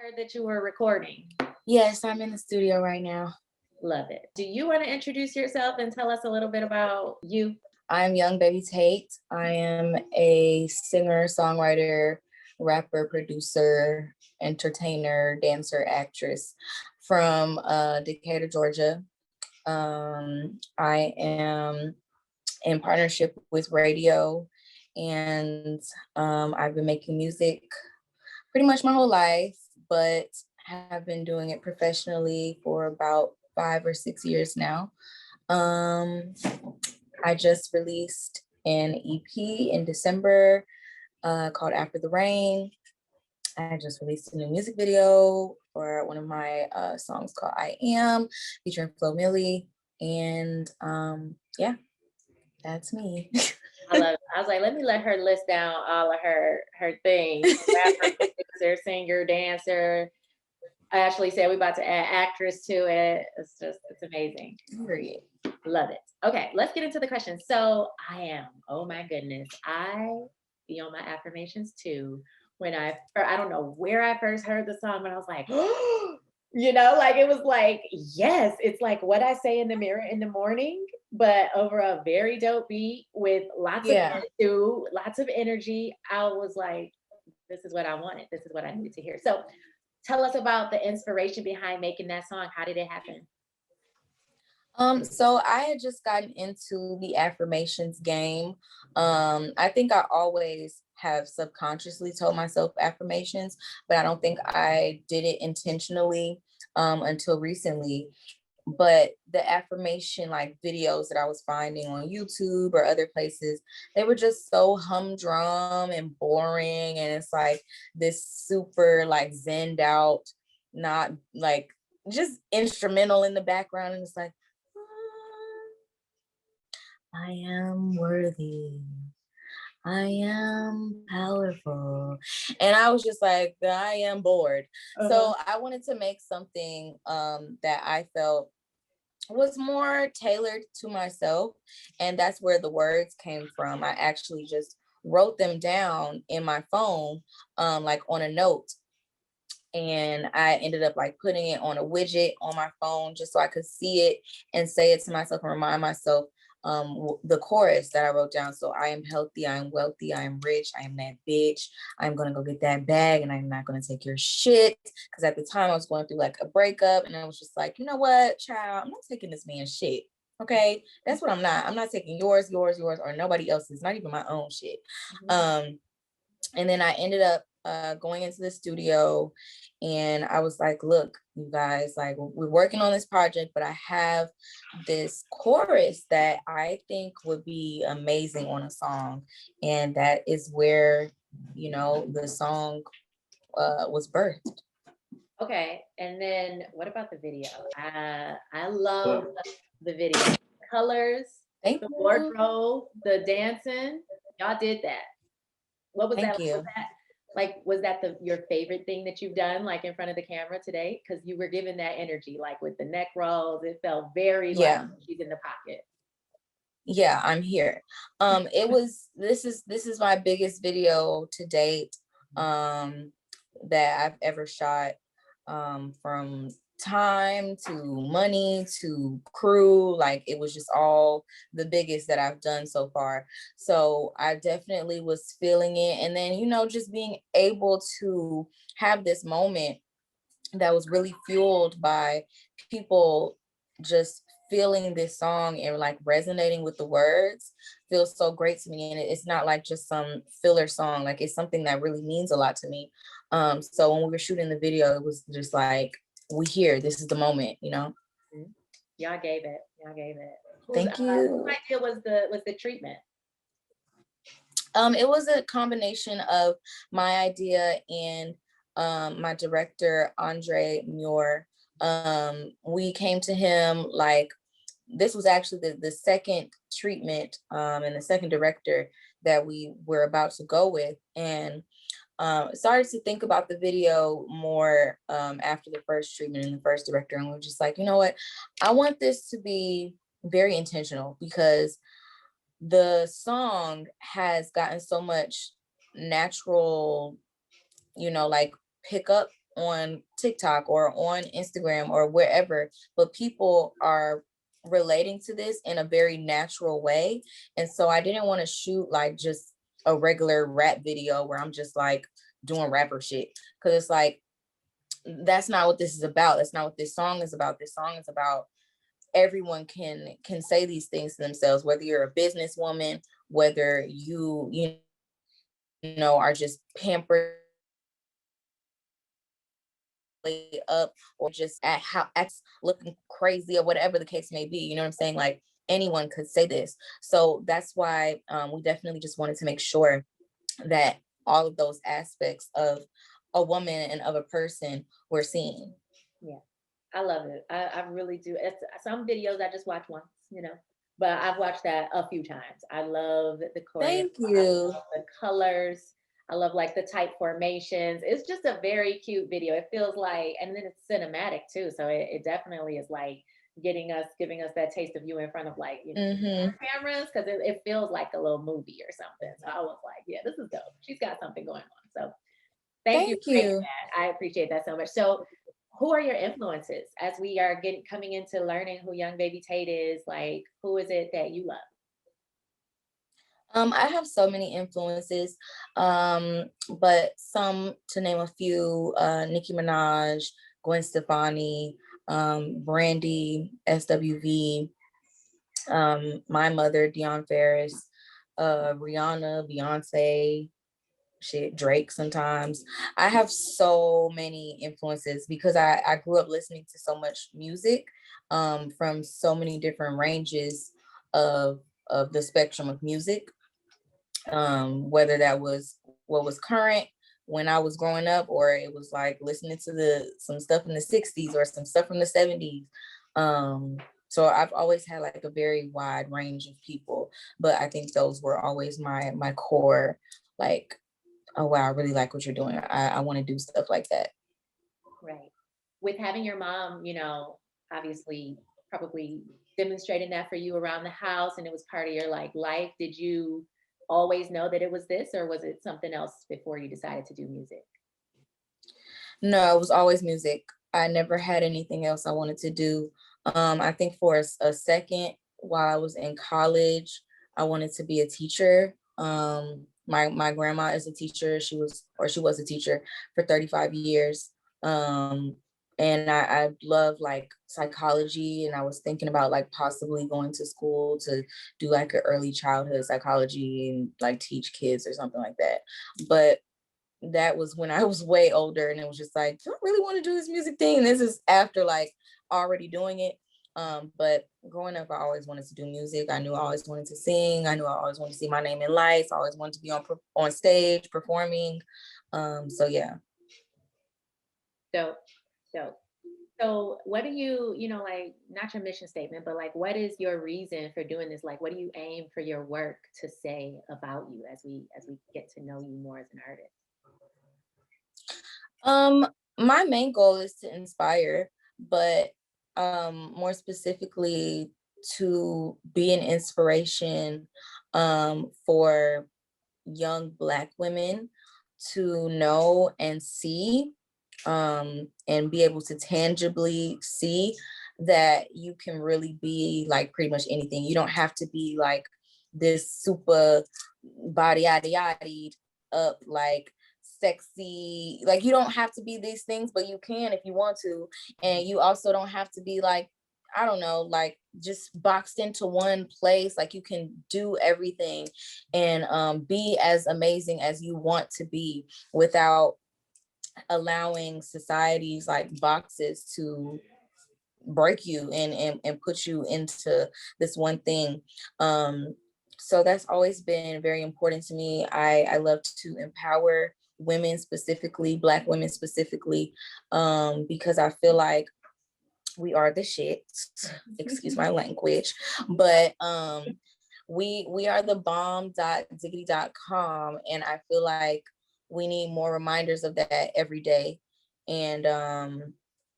heard that you were recording. Yes, I'm in the studio right now. Love it. Do you want to introduce yourself and tell us a little bit about you? I'm young Baby Tate. I am a singer, songwriter, rapper, producer, entertainer, dancer, actress from Decatur, Georgia. I am in partnership with radio, and I've been making music pretty much my whole life, but have been doing it professionally for about 5 or 6 years now. I just released an EP in December called After the Rain. I just released a new music video for one of my songs called I Am, featuring Flo Milli. And yeah, that's me. I love it. I was like, let me let her list down all of her things. Rapper, producer, singer, dancer. I actually said we're about to add actress to it. It's amazing. Period. Love it. Okay, let's get into the question. So I am, oh my goodness, I be on my affirmations too. When I don't know where I first heard the song, but I was like, like it was like, yes, it's like what I say in the mirror in the morning, but over a very dope beat with lots of attitude, lots of energy. I was like, this is what I wanted. This is what I needed to hear. So tell us about the inspiration behind making that song. How did it happen? So I had just gotten into the affirmations game. I think I always have subconsciously told myself affirmations, but I don't think I did it intentionally until recently. But the affirmation like videos that I was finding on YouTube or other places, they were just so humdrum and boring. And it's like this super like zenned out, not like just instrumental in the background. And it's like, I am worthy. I am powerful. And I was just like, I am bored. So I wanted to make something that I felt was more tailored to myself. And that's where the words came from. I actually just wrote them down in my phone, like on a note. And I ended up like putting it on a widget on my phone just so I could see it and say it to myself and remind myself the chorus that I wrote down. So I am healthy, I am wealthy, I am rich, I am that bitch. I'm gonna go get that bag and I'm not gonna take your shit. Because at the time I was going through like a breakup and I was just like, you know what, child, I'm not taking this man's shit. Okay, that's what I'm not. I'm not taking yours, or nobody else's, not even my own shit. And then I ended up going into the studio and I was like, look, you guys, like we're working on this project, but I have this chorus that I think would be amazing on a song. And that is where, the song was birthed. Okay. And then what about the video? I love the video. Colors, the wardrobe, the dancing. Y'all did that. What was that? Was that your favorite thing that you've done, like in front of the camera today? Because you were given that energy, like with the neck rolls, it felt very like she's in the pocket. Yeah, I'm here. This is my biggest video to date that I've ever shot, from time to money to crew. Like it was just all the biggest that I've done so far. So I definitely was feeling it. And then, just being able to have this moment that was really fueled by people just feeling this song and like resonating with the words feels so great to me. And it's not like just some filler song, like it's something that really means a lot to me. So when we were shooting the video, it was just like, we here, this is the moment, Y'all gave it. Thank you. Whose idea was the treatment? It was a combination of my idea and my director, Andre Muir. We came to him like, this was actually the second treatment and the second director that we were about to go with. And started to think about the video more after the first treatment and the first director. And we were just like, you know what? I want this to be very intentional because the song has gotten so much natural, like pickup on TikTok or on Instagram or wherever, but people are relating to this in a very natural way. And so I didn't want to shoot like just a regular rap video where I'm just like doing rapper shit. Cause it's like, that's not what this is about. That's not what this song is about. This song is about everyone can say these things to themselves, whether you're a businesswoman, whether you know are just pampered up, or just at how acts looking crazy or whatever the case may be. You know what I'm saying? Like anyone could say this. So that's why we definitely just wanted to make sure that all of those aspects of a woman and of a person were seen. Yeah, I love it. I really do. It's some videos I just watch once, but I've watched that a few times. I love the choreo. Thank I you. love the colors. I love like the tight formations. It's just a very cute video. It feels like, and then it's cinematic too. So it definitely is like giving us that taste of you in front of like, Mm-hmm. cameras, because it feels like a little movie or something. So I was like, yeah, this is dope. She's got something going on. So thank you Thank for making you. that. I appreciate that so much. So who are your influences as we are getting coming into learning who young Baby Tate is? Like, who is it that you love? I have so many influences, but some to name a few: Nicki Minaj, Gwen Stefani, Brandy, SWV, my mother, Dionne Ferris, Rihanna, Beyonce, shit, Drake sometimes. I have so many influences because I grew up listening to so much music from so many different ranges of the spectrum of music, whether that was what was current when I was growing up, or it was like listening to some stuff in the 60s or some stuff from the 70s. So I've always had like a very wide range of people, but I think those were always my core, like, oh wow, I really like what you're doing. I want to do stuff like that. Right. With having your mom, obviously probably demonstrating that for you around the house and it was part of your like life. Did you always know that it was this, or was it something else before you decided to do music? No, it was always music. I never had anything else I wanted to do. I think for a second while I was in college, I wanted to be a teacher. My grandma is a teacher. She was a teacher for 35 years. Um, and I love like psychology, and I was thinking about like possibly going to school to do like an early childhood psychology and like teach kids or something like that. But that was when I was way older, and it was just like, do I really want to do this music thing? And this is after like already doing it. But growing up, I always wanted to do music. I knew I always wanted to sing. I knew I always wanted to see my name in lights. I always wanted to be on stage performing. So yeah. So, so what do you, like, not your mission statement, but like, what is your reason for doing this? Like, what do you aim for your work to say about you as we get to know you more as an artist? Um, my main goal is to inspire, but more specifically to be an inspiration for young Black women to know and see, and be able to tangibly see that you can really be like pretty much anything. You don't have to be like this super body yada yada up, like sexy. Like you don't have to be these things, but you can if you want to. And you also don't have to be like, I don't know, like just boxed into one place. Like you can do everything and be as amazing as you want to be without allowing society's like boxes to break you and put you into this one thing. So that's always been very important to me. I love to empower women, specifically Black women specifically, because I feel like we are the shit. Excuse my language, but we are the bomb.diggity.com, and I feel like we need more reminders of that every day. And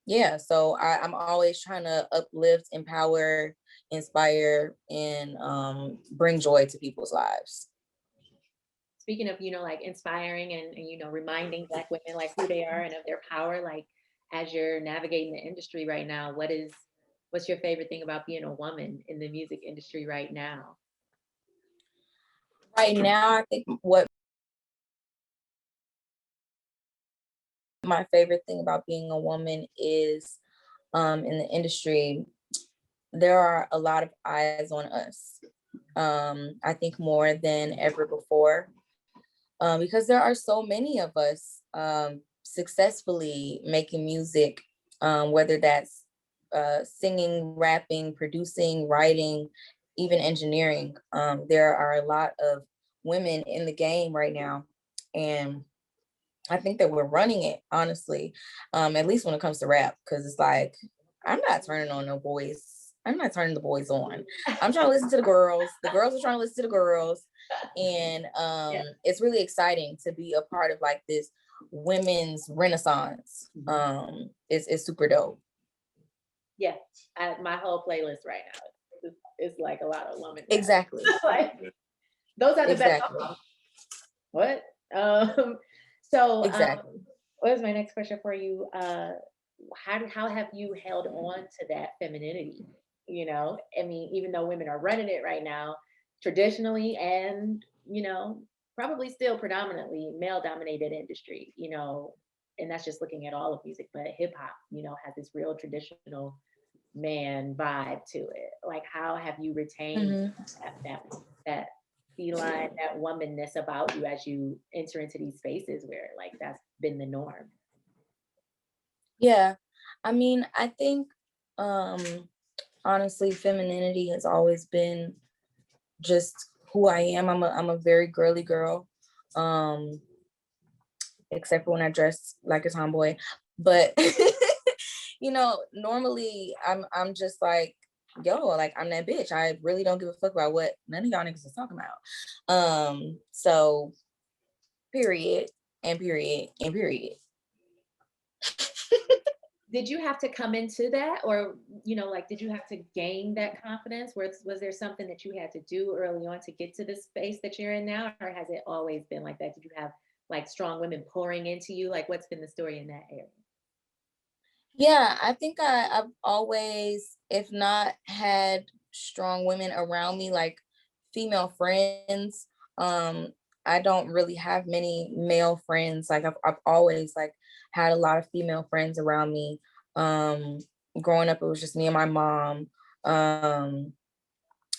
yeah, so I'm always trying to uplift, empower, inspire, and bring joy to people's lives. speaking of, like inspiring and reminding Black women like who they are and of their power, like as you're navigating the industry right now, what's your favorite thing about being a woman in the music industry right now? Right now, I think what my favorite thing about being a woman is in the industry, there are a lot of eyes on us. I think more than ever before, because there are so many of us successfully making music, whether that's singing, rapping, producing, writing, even engineering. There are a lot of women in the game right now. And I think that we're running it, honestly, at least when it comes to rap, because it's like, I'm not turning on no boys. I'm not turning the boys on. I'm trying to listen to the girls. The girls are trying to listen to the girls. And Yeah. it's really exciting to be a part of like this women's renaissance. It's super dope. Yeah. My whole playlist right now is like a lot of woman rap. Exactly. Like those are the best Exactly. songs. What? So Exactly. what is my next question for you? How have you held on to that femininity? I mean, even though women are running it right now, traditionally and probably still predominantly male dominated industry, and that's just looking at all of music, but hip hop, has this real traditional man vibe to it. Like, how have you retained Mhm. that feline, that womanness about you as you enter into these spaces where like that's been the norm? Yeah. I mean, I think um honestly, femininity has always been just who I am. I'm a very girly girl. Um, except for when I dress like a tomboy. But normally I'm just like, yo, like I'm that bitch. I really don't give a fuck about what none of y'all niggas is talking about. So period and period and period. Did you have to come into that, or like did you have to gain that confidence? Was there something that you had to do early on to get to the space that you're in now, or has it always been like that? Did you have like strong women pouring into you? Like, what's been the story in that area? Yeah, I think I've always, if not had strong women around me, like female friends. Um, I don't really have many male friends. Like I've always like had a lot of female friends around me. Um, Growing up, it was just me and my mom. Um,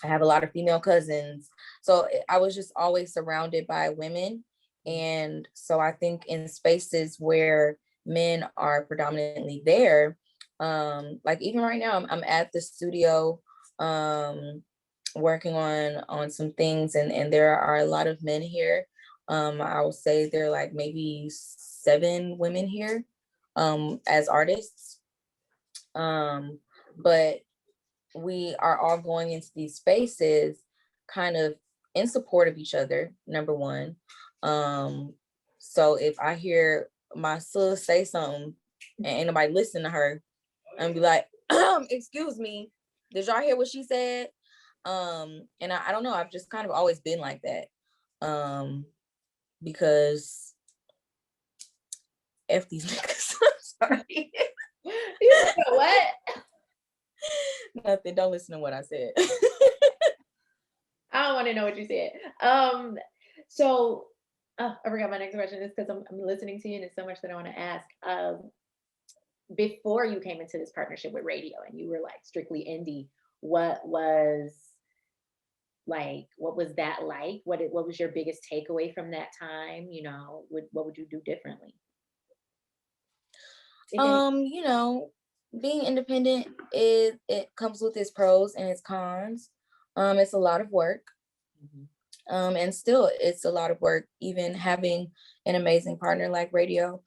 I have a lot of female cousins. So I was just always surrounded by women. And so I think in spaces where men are predominantly there, like even right now, I'm at the studio um, working on some things, and there are a lot of men here. I would say there are like maybe 7 women here as artists. But we are all going into these spaces kind of in support of each other, number one. Um, so if I hear my sis say something and ain't nobody listen to her, and be like, excuse me, did y'all hear what she said? And I don't know, I've just kind of always been like that. Because F these niggas. I'm sorry. You said what? Nothing, don't listen to what I said. I don't want to know what you said. So I forgot my next question is because I'm listening to you and there's so much that I want to ask. Before you came into this partnership with radio and you were like strictly indie, what was what was that like? What was your biggest takeaway from that time? What would you do differently? If any. You know, being independent, it comes with its pros and its cons. It's a lot of work. Mhm. And still it's a lot of work, even having an amazing partner like radio.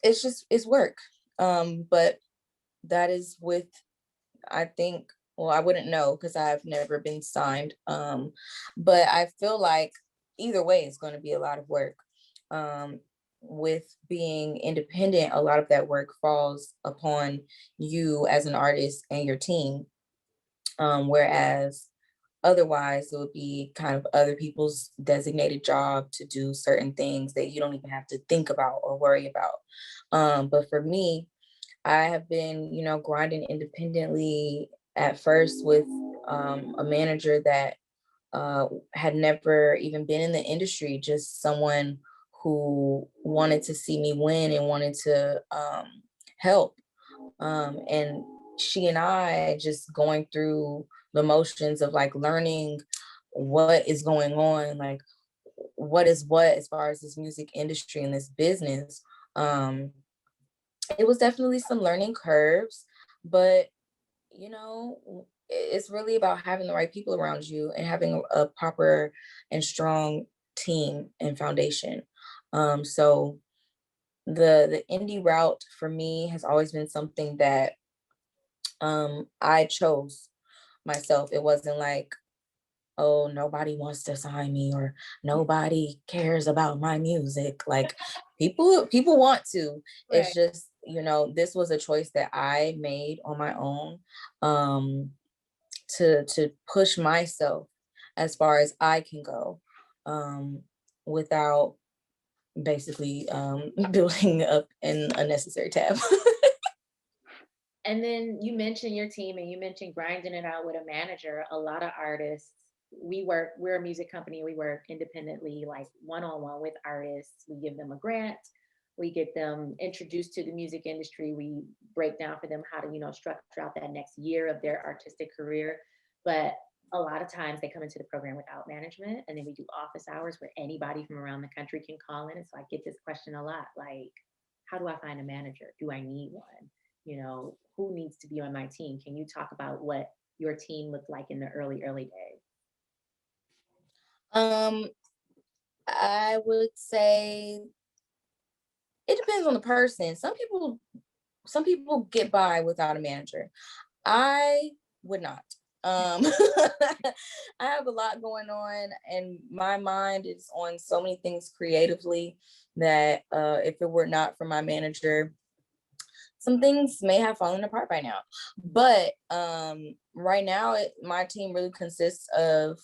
It's work. But that is with, I think, well, I wouldn't know because I've never been signed. But I feel like either way it's going to be a lot of work. Um, with being independent, a lot of that work falls upon you as an artist and your team. Whereas Otherwise, it would be kind of other people's designated job to do certain things that you don't even have to think about or worry about. But for me, I have been, grinding independently at first with a manager that had never even been in the industry, just someone who wanted to see me win and wanted to help. And she and I just going through the motions of like learning what is going on, like what is what as far as this music industry and this business. Um, it was definitely some learning curves, but it's really about having the right people around you and having a proper and strong team and foundation. So the indie route for me has always been something that I chose myself. It wasn't like, oh, nobody wants to sign me or nobody cares about my music. Like people want to. It's Right. just, this was a choice that I made on my own, to push myself as far as I can go, without basically building up an unnecessary tab. And then you mentioned your team and you mentioned grinding it out with a manager. A lot of artists, we're a music company, we work independently, like one on one with artists. We give them a grant, we get them introduced to the music industry, we break down for them how to, structure out that next year of their artistic career. But a lot of times they come into the program without management, and then we do office hours where anybody from around the country can call in. And so I get this question a lot, like, how do I find a manager? Do I need one? Who needs to be on my team? Can you talk about what your team looked like in the early days? um, I would say it depends on the person. Some people get by without a manager. I would not. I have a lot going on, and my mind is on so many things creatively that if it were not for my manager, some things may have fallen apart by now. But right now, my team really consists of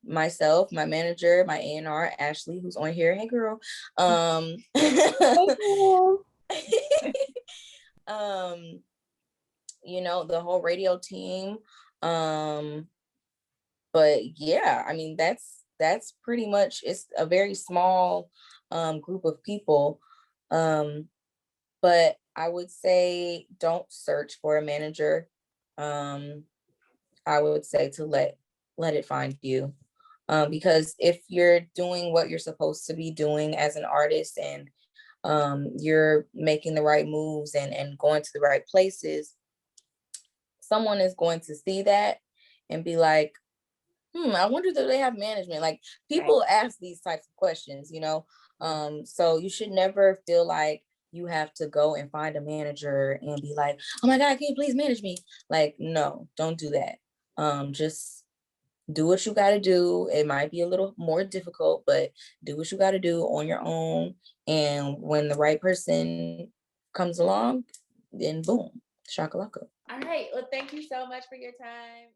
myself, my manager, my A&R, Ashley, who's on here. Hey, girl. Um, um, the whole radio team. Um, but yeah, I mean that's pretty much, it's a very small group of people. Um, but I would say don't search for a manager. Um, I would say to let it find you. Because if you're doing what you're supposed to be doing as an artist, and you're making the right moves and going to the right places, someone is going to see that and be like, I wonder if they have management. Like, Right. people ask these types of questions. So you should never feel like you have to go and find a manager and be like, oh my God, can you please manage me? Like, no, don't do that. Just do what you got to do. It might be a little more difficult, but do what you got to do on your own. And when the right person comes along, then boom, shakalaka. All right. Well, thank you so much for your time.